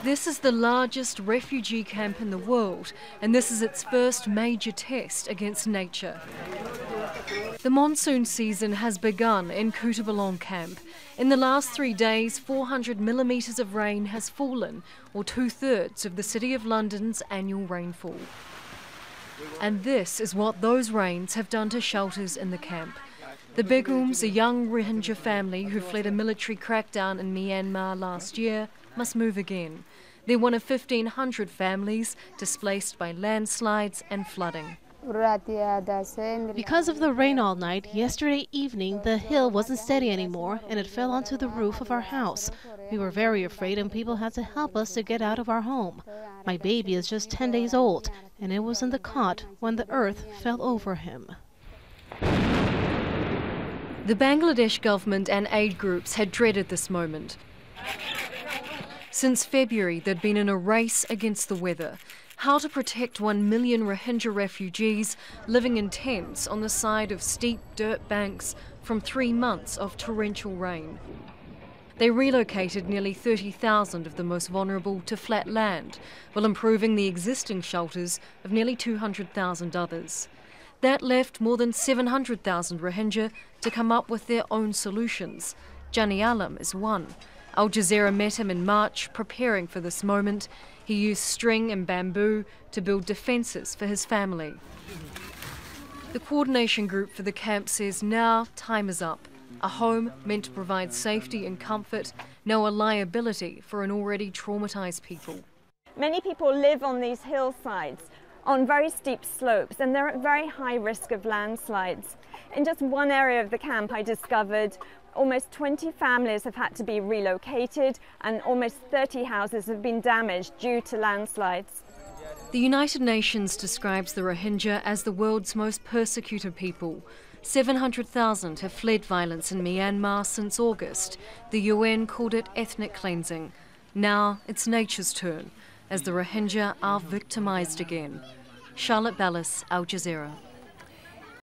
This is the largest refugee camp in the world, and this is its first major test against nature. The monsoon season has begun in Kutupalong camp. In the last 3 days, 400 millimetres of rain has fallen, or 2/3 of the City of London's annual rainfall. And this is what those rains have done to shelters in the camp. The Begums, a young Rohingya family who fled a military crackdown in Myanmar last year, must move again. They're one of 1,500 families displaced by landslides and flooding. Because of the rain all night, yesterday evening the hill wasn't steady anymore and it fell onto the roof of our house. We were very afraid and people had to help us to get out of our home. My baby is just 10 days old and it was in the cot when the earth fell over him. The Bangladesh government and aid groups had dreaded this moment. Since February, they'd been in a race against the weather. How to protect 1 million Rohingya refugees living in tents on the side of steep dirt banks from 3 months of torrential rain. They relocated nearly 30,000 of the most vulnerable to flat land, while improving the existing shelters of nearly 200,000 others. That left more than 700,000 Rohingya to come up with their own solutions. Jani Alam is one. Al Jazeera met him in March, preparing for this moment. He used string and bamboo to build defences for his family. The coordination group for the camp says now time is up. A home meant to provide safety and comfort, now a liability for an already traumatised people. Many people live on these hillsides, on very steep slopes, and they're at very high risk of landslides. In just one area of the camp I discovered almost 20 families have had to be relocated and almost 30 houses have been damaged due to landslides. The United Nations describes the Rohingya as the world's most persecuted people. 700,000 have fled violence in Myanmar since August. The UN called it ethnic cleansing. Now it's nature's turn, as the Rohingya are victimised again. Charlotte Bellis, Al Jazeera.